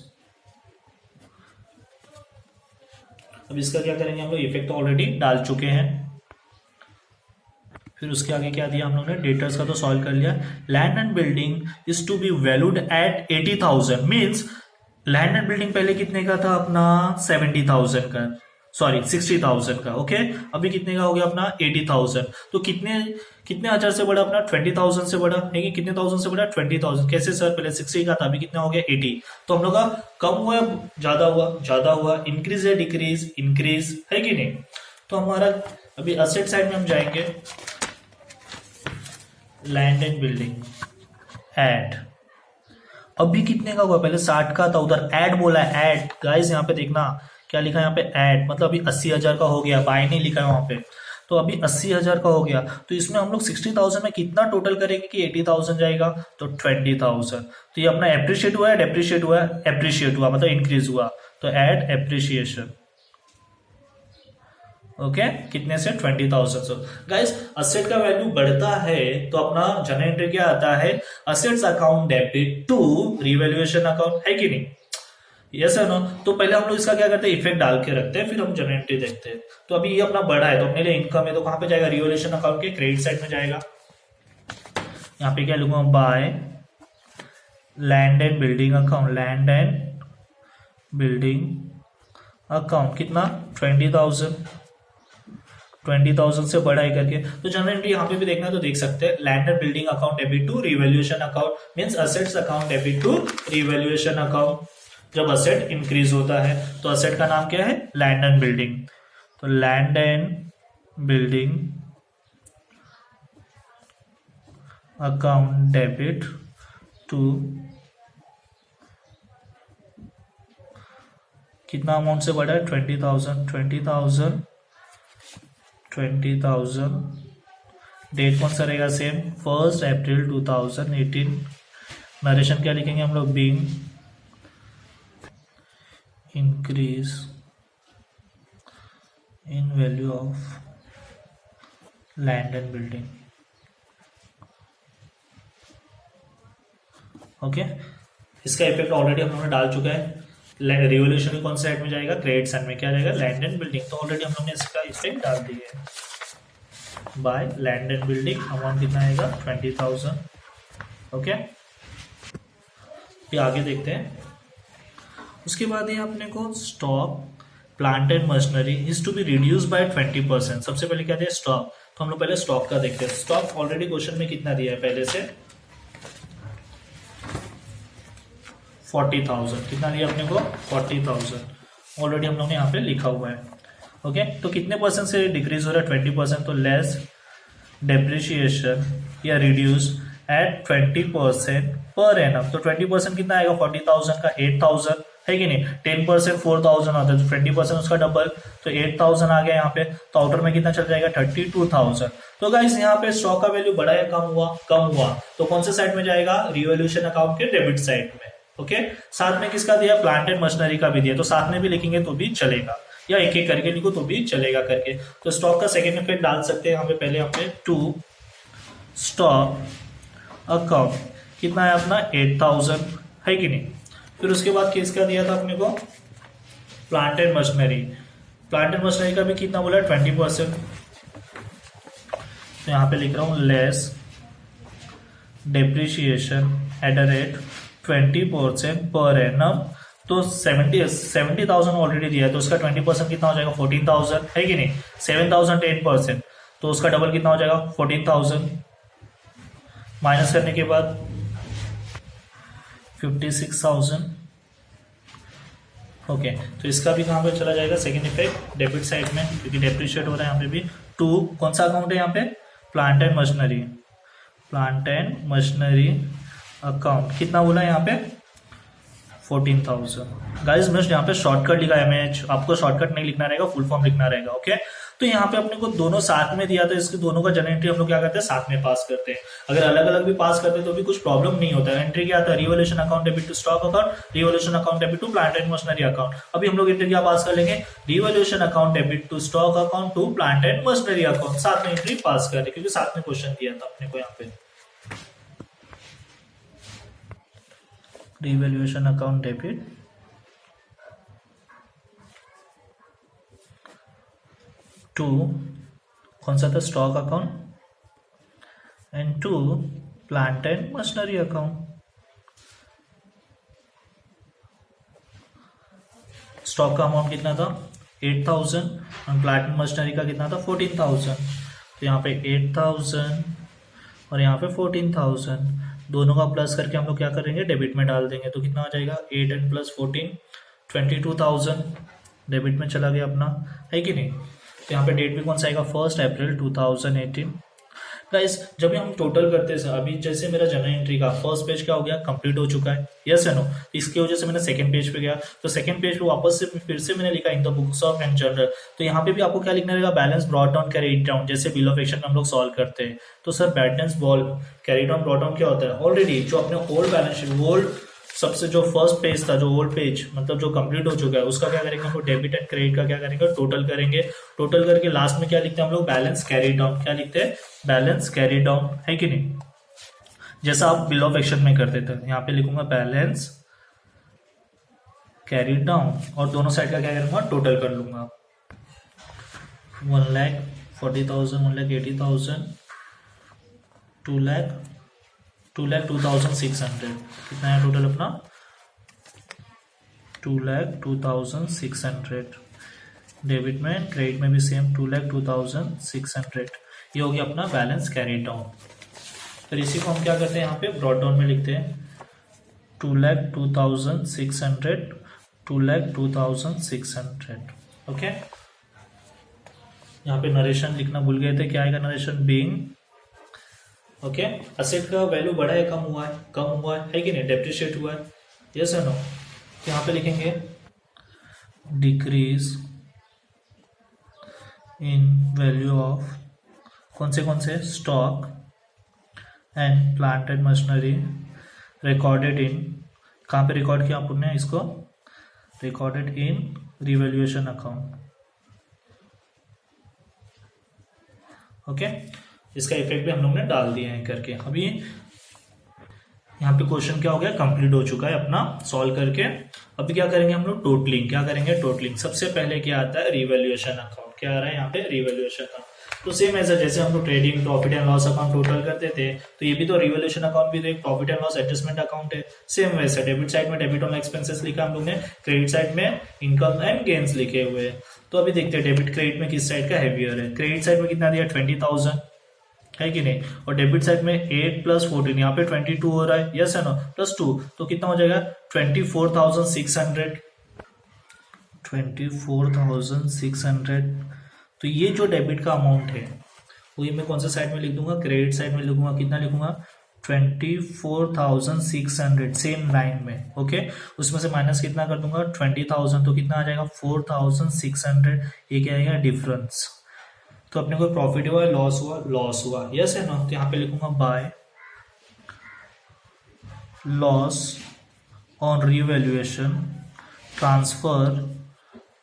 अब इसका क्या करेंगे हम लोग, इफेक्ट तो ऑलरेडी डाल चुके हैं। फिर उसके आगे क्या दिया हम लोगों ने, डेटर्स का तो सॉल्व कर लिया। Land and building is to be valued at 80,000, means land and building पहले कितने का था अपना, 70,000 का, सॉरी 60,000 का। ओके, अभी कितने का हो गया अपना, 80,000। तो कितने हजार से बढ़ा अपना, 20,000 से बढ़ा है कि कितने थाउजेंड से बढ़ा, 20,000। कैसे सर, पहले 60 का था, अभी कितना हो गया, 80। तो हम लोग का कम हुआ, ज्यादा हुआ, इंक्रीज है डिक्रीज, इंक्रीज है कि नहीं। तो हमारा अभी असेट साइड में हम जाएंगे, लैंड एंड बिल्डिंग एड, अभी कितने का हुआ, पहले 60 का था, उधर ऐड बोला है, ऐड। गाइस यहाँ पे देखना क्या लिखा है यहाँ पे, ऐड, मतलब अभी 80,000 का हो गया, बाय नहीं लिखा है वहां पे, तो अभी 80,000 का हो गया। तो इसमें हम लोग 60,000 में कितना टोटल करेंगे कि 80,000 जाएगा, तो 20,000। तो ये अपना एप्रिशिएट हुआ है, डेप्रिशिएट हुआ है, एप्रिशिएट हुआ मतलब इंक्रीज हुआ, तो ऐड एप्रिशिएशन। ओके, कितने से, 20,000 से। गाइस असेट का वैल्यू बढ़ता है तो अपना जनरल एंट्री क्या आता है, assets account debit to revaluation account, है कि नहीं, यस है ना। तो पहले हम लोग इसका क्या करते हैं, इफेक्ट डाल के रखते हैं, फिर हम जनरल एंट्री देखते हैं। तो अभी ये अपना बढ़ा है तो अपने लिए इनकम है, तो कहां पे जाएगा, रिवैल्यूएशन अकाउंट के क्रेडिट साइड में जाएगा। यहाँ पे क्या लिखूंगा, by land and building account, land and building account, कितना, 20,000 से बढ़ा है करके। तो जनरल एंट्री यहाँ पे भी देखना है तो देख सकते हैं, land and building account debit to revaluation account, means assets account debit to revaluation account. जब असेट इंक्रीज होता है तो असेट का नाम क्या है, लैंड एंड बिल्डिंग। तो land and building account debit to, कितना अमाउंट से बढ़ा है, 20,000। डेट कौन सा रहेगा, सेम 1 अप्रैल 2018। नरेशन क्या लिखेंगे हम लोग, being increase in value of land and building. Okay, इसका इफेक्ट ऑलरेडी हम लोगों ने डाल चुका है। रिवॉल्यूशन कौन सा साइड में जाएगा, क्रेडिट साइड में क्या जाएगा, लैंड एंड बिल्डिंग। तो ऑलरेडी हम लोग ने इसका इफेक्ट डाल दिया है। By land and building amount कितना आएगा, 20,000। ओके, ये आगे देखते हैं। उसके बाद ये अपने को stock plant and machinery is to be reduce by 20%। सबसे पहले क्या दिया, स्टॉक। तो हम लोग पहले स्टॉक का देखते हैं। स्टॉक ऑलरेडी क्वेश्चन में कितना दिया है पहले से, 40,000। कितना दिया अपने को, 40,000 ऑलरेडी हम लोग ने यहाँ पे लिखा हुआ है। ओके, तो कितने परसेंट से डिक्रीज हो रहा है, 20%। तो लेस डेप्रिशिएशन या रिड्यूस एट 20% पर एनम। तो 20% कितना आएगा, 40,000 का 8,000 है कि नहीं। 10% 4,000 होता है, तो 20% उसका डबल, तो 8,000 आ गया यहाँ पे। तो आउटर में कितना चल जाएगा, 32,000। तो गाइस यहाँ पे स्टॉक का वैल्यू बढ़ा या कम हुआ, कम हुआ, तो कौन से साइड में जाएगा, रिवॉल्यूशन अकाउंट के डेबिट साइड में। ओके, साथ में किसका दिया, प्लांट एंड मशीनरी का भी दिया, तो साथ में भी लिखेंगे तो भी चलेगा, या एक एक करके लिखो तो भी चलेगा करके। तो स्टॉक का सेकेंड इफेक्ट डाल सकते हैं यहाँ पे, पहले यहाँ पे टू स्टॉक अकाउंट कितना है अपना, 8,000 है कि नहीं। फिर उसके बाद किसका दिया था अपने को, plant and machinery. Plant and machinery का भी कितना बोला, 20%। तो यहाँ पे लिख रहा हूँ less depreciation at the rate 20% per annum. तो 70,000 ऑलरेडी दिया है, तो उसका 20% कितना हो जाएगा, 14,000 है कि नहीं। 7,000 10%, तो उसका डबल कितना हो जाएगा, 14,000। माइनस करने के बाद 56,000। ओके, तो इसका भी कहाँ पे चला जाएगा, सेकेंड इफेक्ट डेबिट साइड में, क्योंकि डेप्रिशिएट हो रहा है यहाँ पे भी। टू कौन सा अकाउंट है यहाँ पे, plant and machinery. Plant and machinery account कितना बोला यहाँ पे, 14,000। गाइस मैं यहाँ पे शॉर्टकट लिखा है, मैं आपको शॉर्टकट नहीं लिखना रहेगा, फुल फॉर्म लिखना रहेगा। ओके, तो यहाँ पे अपने को दोनों साथ में दिया था, इसके दोनों का जनरल एंट्री हम लोग क्या करते हैं, साथ में पास करते हैं। अगर अलग अलग भी पास करते हैं तो भी कुछ प्रॉब्लम नहीं होता है। एंट्री क्या आता है, revaluation account debit to stock account, revaluation account debit to plant and machinery account. अभी हम लोग एंट्री क्या पास कर लेंगे, revaluation account debit to stock account to plant and machinery account, साथ में एंट्री पास कर रहे क्योंकि साथ में क्वेश्चन दिया था अपने को यहाँ पे। रिवोल्यूशन अकाउंट डेबिट टू कौन सा था, stock account and to plant and machinery account. Stock का अमाउंट कितना था 8,000 और प्लांट एंड मशीनरी का कितना था 14,000। तो यहाँ पे 8,000 और यहाँ पे 14,000 दोनों का प्लस करके हम लोग क्या करेंगे, डेबिट में डाल देंगे। तो कितना आ जाएगा 8 एंड प्लस 14 22,000 डेबिट में चला गया अपना, है कि नहीं। तो यहाँ पे डेट भी कौन सा आएगा, 1 अप्रैल 2018। गाइस जब हम टोटल करते हैं, अभी जैसे मेरा जनरल एंट्री का फर्स्ट पेज क्या हो गया, कंप्लीट हो चुका है, यस है नो। इसकी वजह से मैंने सेकंड पेज पे गया, तो सेकंड पेज पे वापस से फिर से मैंने लिखा in the books of and general. तो यहाँ पे भी आपको क्या लिखना रहेगा, balance brought down carried down, जैसे बिल ऑफ एक्शन हम लोग सॉल्व करते हैं। तो sir balance ball carried down brought down क्या होता है, ऑलरेडी जो अपने ओल्ड बैलेंस शीट, ओल्ड सबसे जो फर्स्ट पेज था, जो ओल्ड पेज मतलब जो कंप्लीट हो चुका है, उसका क्या करेंगे हम लोग, डेबिट एंड क्रेडिट का क्या करेंगे, टोटल करेंगे। टोटल करके लास्ट में क्या लिखते हैं हम लोग, बैलेंस कैरी डाउन। क्या लिखते हैं, बैलेंस कैरी डाउन, है कि नहीं, जैसा आप बिल ऑफ एक्शन में करते थे। यहाँ पे लिखूंगा बैलेंस कैरी डाउन और दोनों साइड का क्या करूंगा, टोटल कर लूंगा। 1,40,000, 1,80,000, 2,02,600 कितना है टोटल अपना, 2,02,600। डेबिट में क्रेडिट में भी सेम 2,02,600। ये हो गया अपना बैलेंस कैरी डाउन। फिर इसी को हम क्या करते हैं, यहाँ पे ब्रॉड डाउन में लिखते हैं 2,02,600, 2,02,600। ओके, यहाँ पे नरेशन लिखना भूल गए थे, क्या आएगा नरेशन, बीइंग ओके असेट का वैल्यू बढ़ा है, कम हुआ है कि नहीं, डेप्रिशिएट हुआ है, यस है नो। तो यहाँ पे लिखेंगे डिक्रीज इन वैल्यू ऑफ कौन से stock and plant and machinery recorded in, कहाँ पे रिकॉर्ड किया आपने इसको, recorded in revaluation account. Okay, इसका इफेक्ट भी हम लोग ने डाल दिया है करके। अभी यहाँ पे क्वेश्चन क्या हो गया, कंप्लीट हो चुका है अपना सॉल्व करके। अभी क्या करेंगे हम लोग, टोटलिंग। क्या करेंगे, टोटलिंग। सबसे पहले क्या आता है, रिवैल्यूएशन अकाउंट। क्या आ रहा है यहाँ पे, रिवैल्यूएशन अकाउंट। तो सेम ऐसा जैसे हम लोग trading profit and loss account total करते थे, तो ये भी तो रिवैल्यूएशन अकाउंट भी तो एक profit and loss adjustment account है। सेम वैसे डेबिट साइड में डेबिट ऑन एक्सपेंसेस लिखा हम लोग ने, क्रेडिट साइड में इनकम एंड गेन्स लिखे हुए हैं। तो अभी देखते हैं डेबिट क्रेडिट में किस साइड का हैवियर है। क्रेडिट साइड में कितना दिया, 20,000, है कि नहीं, और डेबिट साइड में 8 प्लस 14, यहाँ पे 22 हो रहा है, यस है ना, प्लस 2, तो कितना हो जाएगा 24,600, 24,600। तो ये जो डेबिट का अमाउंट है वो ये मैं कौन से साइड में लिख दूंगा, क्रेडिट साइड में लिखूंगा। कितना लिखूंगा, 24,600, सेम लाइन में। ओके, उसमें से माइनस कितना कर दूंगा, 20,000, तो कितना आ जाएगा 4,600। ये क्या आएगा, डिफरेंस। तो अपने को प्रॉफिट हुआ, लॉस हुआ, यस है ना। तो यहाँ पे लिखूंगा by loss on revaluation transfer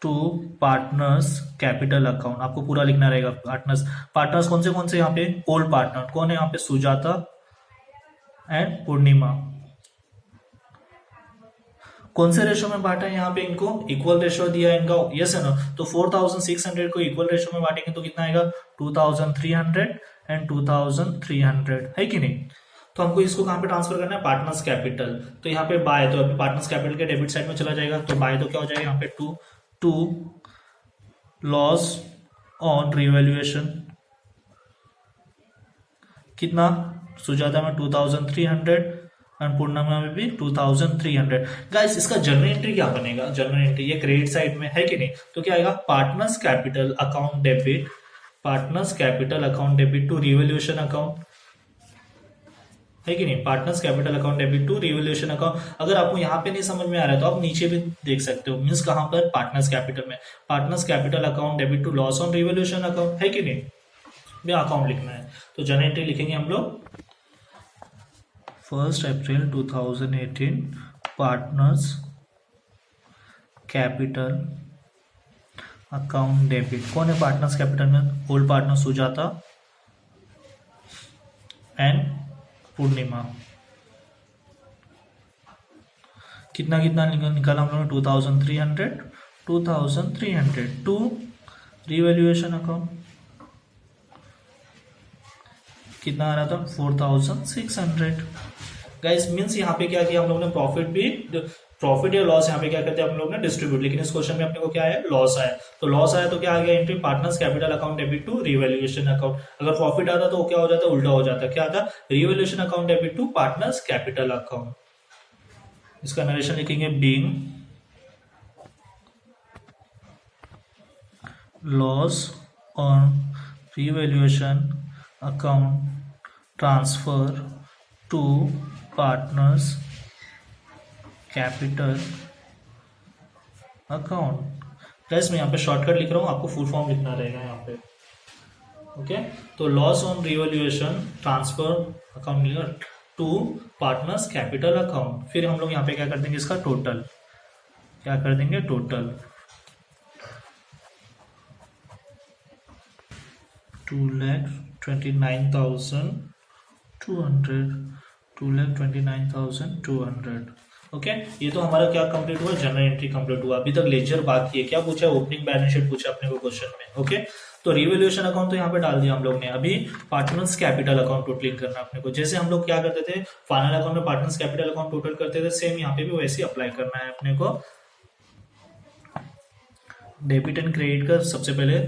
to partners capital account. आपको पूरा लिखना रहेगा। पार्टनर्स कौन से यहाँ पे, ओल्ड पार्टनर कौन है यहाँ पे, सुजाता एंड पूर्णिमा। कौन से रेशो में बांटा है यहाँ पे, इनको इक्वल रेशो दिया है इनका, यस है ना। तो 4,600 को इक्वल रेशो में बांटेंगे तो कितना आएगा, 2,300 एंड 2,300, है कि नहीं। तो हमको इसको कहाँ पे ट्रांसफर करना है, पार्टनर्स कैपिटल। तो यहाँ पे बाय, तो अभी पार्टनर्स कैपिटल के डेबिट साइड में चला जाएगा, तो बाय तो क्या हो जाएगा यहाँ पे, टू लॉस ऑन रिवैल्यूएशन। कितना, सुजाता में 2,300 एंड पूर्णिमा में भी 2,300। गाइस इसका जर्नल एंट्री क्या बनेगा, जर्नल एंट्री ये क्रेडिट साइड में, है कि नहीं। तो क्या आएगा, partners capital account debit to revaluation account. है कि नहीं। Partners capital account debit to revaluation account. अगर आपको यहाँ पे नहीं समझ में आ रहा है तो आप नीचे भी देख सकते हो, मीन्स कहाँ पर, पार्टनर्स कैपिटल में, partners capital account debit to loss on revaluation account, है कि नहीं। भी अकाउंट लिखना है तो जनरल एंट्री लिखेंगे हम लोग 1 April 2018 partners capital account debit. कौन है पार्टनर्स कैपिटल में? ओल्ड पार्टनर सुजाता एंड पूर्णिमा। कितना कितना निकाला हम लोगों ने? 2300 टू रिवैल्यूएशन अकाउंट कितना आ रहा था? 4600। गाइस मींस यहाँ पे क्या किया हम लोगों ने? प्रॉफिट या लॉस यहाँ पे क्या करते हैं हम लोग ने? डिस्ट्रीब्यूट। लेकिन इस क्वेश्चन में अपने को क्या है? लॉस आया। तो लॉस आया तो क्या आ गया? Entry partners capital account debit to revaluation account. अगर प्रॉफिट आता तो क्या हो जाता? उल्टा हो जाता। क्या आता? Revaluation account debit to partners capital account. इसका नरेशन लिखेंगे being loss on revaluation account transfer to partners capital account. Guys मैं यहाँ पे शॉर्टकट लिख रहा हूँ, आपको फुल फॉर्म लिखना रहेगा यहाँ पे। ओके तो loss on revaluation transfer account to partners capital account. फिर हम लोग यहाँ पे क्या कर देंगे? इसका टोटल क्या कर देंगे? Total 2,29,200 okay. ये तो हमारा क्या कंप्लीट हुआ? जनरल एंट्री कंप्लीट हुआ। अभी तक लेजर बाकी है। क्या पूछा है? ओपनिंग बैलेंस शीट पूछा अपने को क्वेश्चन में। ओके तो रिवैल्यूएशन अकाउंट तो यहाँ पे डाल दिया हम लोग ने। अभी पार्टनर्स कैपिटल अकाउंट टोटलिंग करना अपने को। जैसे हम लोग क्या करते थे फाइनल अकाउंट में पार्टनर्स कैपिटल अकाउंट टोटल करते थे, सेम यहाँ पे भी वैसे ही अप्लाई करना है अपने को। डेबिट एंड क्रेडिट का सबसे पहले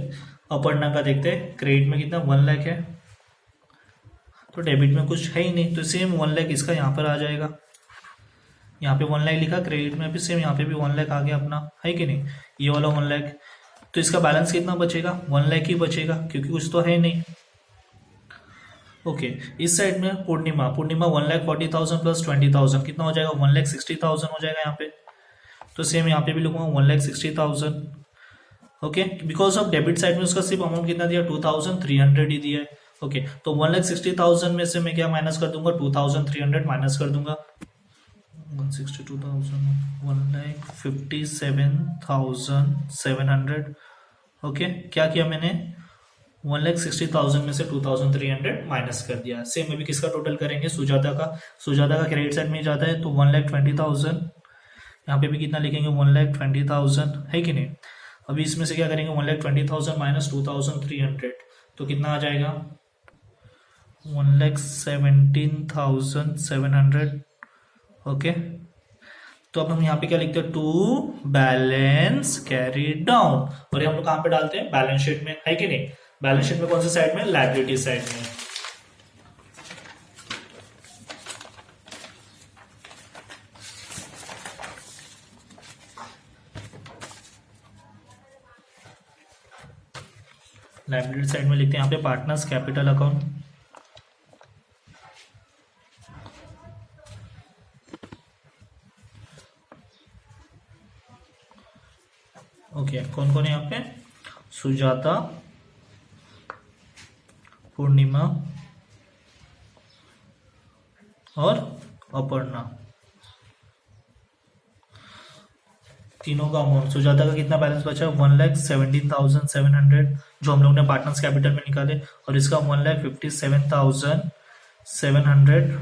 अपर्णा का देखते हैं। क्रेडिट में कितना? 1 लाख है, तो डेबिट में कुछ है ही नहीं, तो सेम 1 लाख इसका यहाँ पर आ जाएगा। यहाँ पे 1 लाख लिखा, क्रेडिट में भी सेम यहाँ पे भी 1 लाख आ गया अपना, है कि नहीं। ये वाला 1 लाख, तो इसका बैलेंस कितना बचेगा? 1 लाख ही बचेगा, क्योंकि कुछ तो है नहीं। ओके इस साइड में पूर्णिमा 1,40,000 प्लस 20,000 कितना हो जाएगा? 1,60,000 हो जाएगा यहाँ पे। तो सेम यहाँ पे भी लिखूंगा 1,60,000। Okay because of debit side में उसका सिर्फ अमाउंट कितना दिया? 2,300 ही दिया है। ओके तो 1,60,000 में से मैं क्या माइनस कर दूंगा? 2,300 माइनस कर दूंगा। 1,57,700। ओके क्या किया मैंने? 1,60,000 में से 2,300 माइनस कर दिया। सेम अभी किसका टोटल करेंगे? सुजाता का। सुजाता का क्रेडिट साइड में जाता है तो 1,20,000। यहाँ पे भी कितना लिखेंगे? 1,20,000, है कि नहीं। अभी इसमें से क्या करेंगे? 1,20,000 माइनस 2,300 तो कितना आ जाएगा? 1,17,700। ओके तो अब हम यहाँ पे क्या लिखते हैं? To balance carry down. और ये हम लोग कहाँ पे डालते हैं? बैलेंस शीट में, है कि नहीं। बैलेंस शीट में कौन सी साइड में? लायबिलिटी साइड में। लायबिलिटी साइड में लिखते हैं यहाँ पे पार्टनर्स कैपिटल अकाउंट। ओके कौन कौन है यहाँ पे? सुजाता, पूर्णिमा और अपर्णा, तीनों का अमाउंट। सुजाता का कितना बैलेंस बचा? 1,17,700 जो हम लोग ने पार्टनर्स कैपिटल में निकाले, और इसका 1,57,700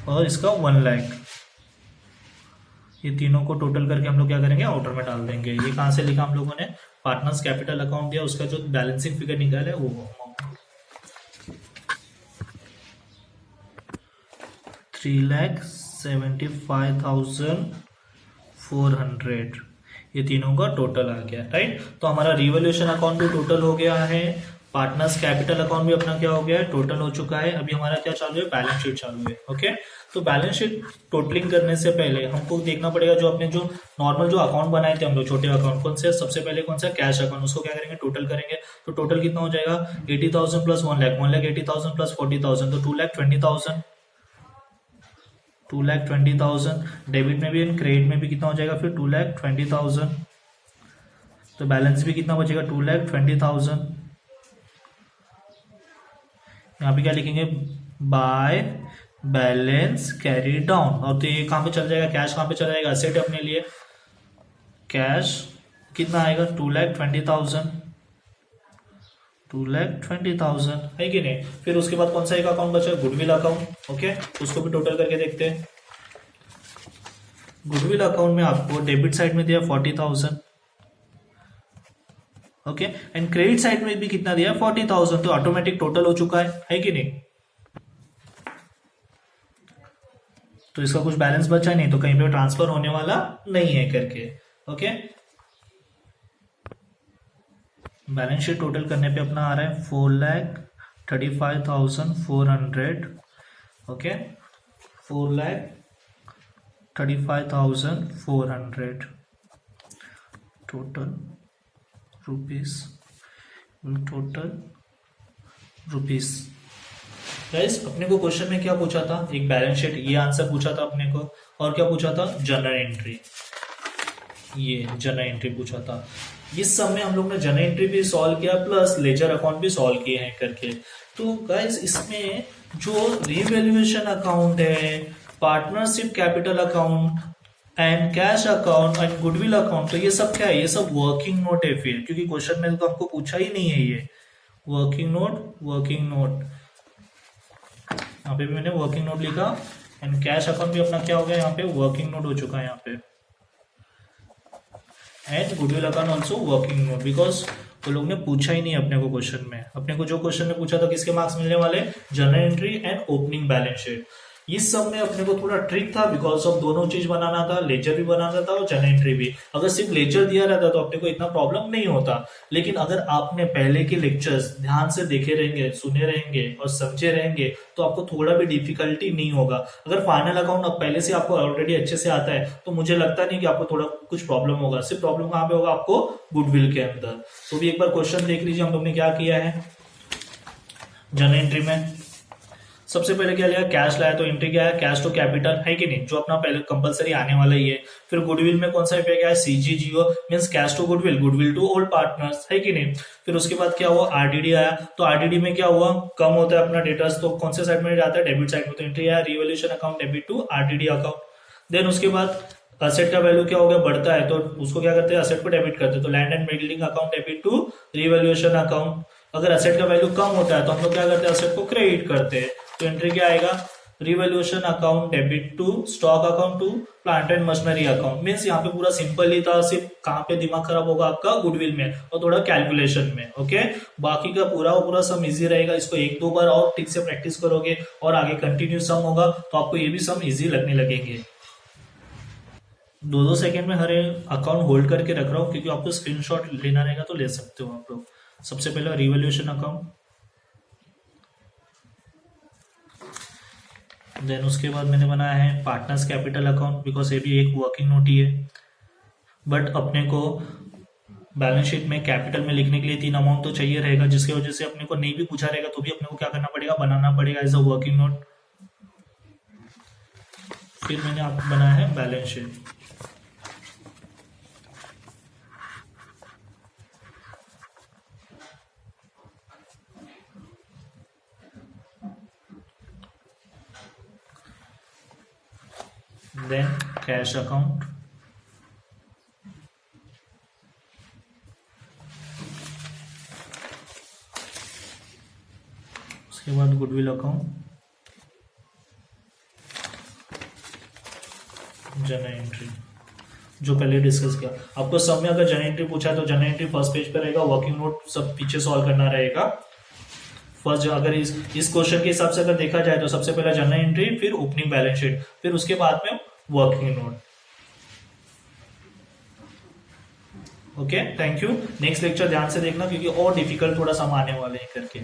और इसका 1 लाख। ये तीनों को टोटल करके हम लोग क्या करेंगे? आउटर में डाल देंगे। ये कहाँ से लिखा हम लोगों ने? पार्टनर्स कैपिटल अकाउंट दिया, उसका जो बैलेंसिंग फिगर निकाला है वो अमाउंट 3,75,400। ये तीनों का टोटल आ गया, राइट। तो हमारा रिवैल्यूएशन अकाउंट भी टोटल हो गया है, पार्टनर्स कैपिटल अकाउंट भी अपना क्या हो गया है? टोटल हो चुका है। अभी हमारा क्या चालू है? बैलेंस शीट चालू है। ओके तो बैलेंस शीट टोटलिंग करने से पहले हमको देखना पड़ेगा जो अपने जो नॉर्मल जो अकाउंट बनाए थे हम लोग, छोटे अकाउंट, कौन से? सबसे पहले कौन सा? Cash account. उसको क्या करेंगे? टोटल करेंगे। तो टोटल कितना हो जाएगा? 80,000 प्लस 1 लाख, 1,80,000 प्लस 40,000 तो 2,20,000। 2,20,000, डेबिट में भी एंड क्रेडिट में भी कितना हो जाएगा फिर 2,20,000, तो बैलेंस भी कितना बचेगा 2,20,000। यहाँ पे क्या लिखेंगे, बाय बैलेंस कैरी डाउन, और तो ये कहाँ पे चल जाएगा, कैश कहाँ पे चला जाएगा, असेट अपने लिए, कैश कितना आएगा 2,20,000, 2,20,000 है कि नहीं। फिर उसके बाद कौन सा एक अकाउंट बचा, गुडविल अकाउंट। ओके, उसको भी टोटल करके देखते हैं। गुडविल अकाउंट में आपको डेबिट साइड में दिया 40,000, ओके, एंड क्रेडिट साइड में भी कितना दिया 40,000, तो ऑटोमेटिक टोटल हो चुका है कि नहीं। तो इसका कुछ बैलेंस बचा नहीं, तो कहीं पे ट्रांसफर होने वाला नहीं है करके। ओके, बैलेंस शीट टोटल करने पे अपना आ रहा है 4,35,400, ओके, 4,35,400 टोटल रुपीस। गाइस, अपने को क्वेश्चन में क्या पूछा था, एक बैलेंस शीट, ये आंसर पूछा था अपने को, और क्या पूछा था, जर्नल एंट्री, ये जर्नल एंट्री पूछा था। इस सब में हम लोग ने जर्नल एंट्री भी सॉल्व किया प्लस लेजर अकाउंट भी सॉल्व किए हैं करके। तो गाइस, इसमें जो रिवैल्यूएशन अकाउंट है, partnership capital account and cash account and goodwill account, तो ये सब क्या है, ये सब वर्किंग नोट है फिर, क्योंकि क्वेश्चन में तो हमको पूछा ही नहीं है ये वर्किंग नोट। यहाँ पे भी मैंने वर्किंग नोट लिखा, एंड कैश अकाउंट भी अपना क्या हो गया, यहाँ पे वर्किंग नोट हो चुका है यहाँ पे, and goodwill account also working note, because वो लोग ने पूछा ही नहीं अपने को क्वेश्चन में। अपने को जो क्वेश्चन में पूछा था किसके मार्क्स मिलने वाले, journal entry and opening balance sheet. इस सब में अपने को थोड़ा ट्रिक था, बिकॉज ऑफ दोनों चीज बनाना था, लेजर भी बनाना था और जर्नल एंट्री भी। अगर सिर्फ लेजर दिया रहता तो अपने को इतना प्रॉब्लम नहीं होता, लेकिन अगर आपने पहले के लेक्चर्स ध्यान से देखे रहेंगे, सुने रहेंगे और समझे रहेंगे, तो आपको थोड़ा भी डिफिकल्टी नहीं होगा। अगर फाइनल अकाउंट अब पहले से आपको ऑलरेडी अच्छे से आता है, तो मुझे लगता नहीं कि आपको थोड़ा कुछ प्रॉब्लम होगा। सिर्फ प्रॉब्लम कहाँ पे होगा, आपको गुडविल के अंदर। तो भी एक बार क्वेश्चन देख लीजिए, हम लोग ने क्या किया है जर्नल एंट्री में। सबसे पहले क्या लिया, कैश लाया, तो एंट्री क्या है, कैश टू कैपिटल, है कि नहीं, जो अपना पहले कंपलसरी आने वाला ही है। फिर गुडविल में कौन सा इफेक्ट क्या है, CGGO means cash to goodwill, goodwill to old partners, है कि नहीं। फिर उसके बाद क्या हुआ, RDD आया, तो RDD में क्या हुआ, कम होता है अपना डेटर्स, तो कौन से साइड में जाता है, डेबिट साइड में, तो एंट्री आया revaluation account debit to RDD account. Then उसके बाद असेट का वैल्यू क्या हो गया, बढ़ता है, तो उसको क्या करते हैं, असेट को डेबिट करते हैं, तो land and building account debit to revaluation account. अगर असेट का वैल्यू कम होता है तो हम लोग क्या करते हैं, असेट को क्रेडिट करते हैं, तो एंट्री क्या आएगा, revaluation account debit to stock account to plant and machinery account. Means यहाँ पे पूरा सिंपल ही था, सिर्फ कहाँ पे दिमाग खराब होगा आपका, गुडविल में और थोड़ा कैलकुलेशन में। ओके, बाकी का पूरा सम इजी रहेगा। इसको 1-2 बार और ठीक से प्रैक्टिस करोगे और आगे कंटिन्यू सम होगा तो आपको ये भी सम इजी लगने लगेंगे। 2-2 सेकेंड में हर अकाउंट होल्ड करके रख रहा हूँ, क्योंकि आपको स्क्रीनशॉट लेना रहेगा तो ले सकते हो आप लोग। सबसे पहले रिवैल्यूएशन अकाउंट, देन उसके बाद मैंने बनाया है पार्टनर्स कैपिटल अकाउंट, बिकॉज ये भी एक वर्किंग नोट ही है, बट अपने को बैलेंस शीट में कैपिटल में लिखने के लिए 3 अमाउंट तो चाहिए रहेगा, जिसकी वजह से अपने को नहीं भी पूछा रहेगा तो भी अपने को क्या करना पड़ेगा, बनाना पड़ेगा एज अ वर्किंग नोट। फिर मैंने आपको बनाया है balance sheet. Then cash account, उसके बाद गुडविल अकाउंट, जर्नल एंट्री, जो पहले डिस्कस किया। आपको सब में अगर जर्नल एंट्री पूछा तो जर्नल एंट्री फर्स्ट पेज पे रहेगा, वर्किंग नोट सब पीछे सॉल्व करना रहेगा। फर्स्ट अगर इस क्वेश्चन के हिसाब से अगर देखा जाए तो सबसे पहले जर्नल एंट्री, फिर ओपनिंग बैलेंस शीट, फिर उसके बाद में working note. Okay, thank you. Next lecture ध्यान से देखना, क्योंकि और डिफिकल्ट थोड़ा सा आने वाले हैं करके।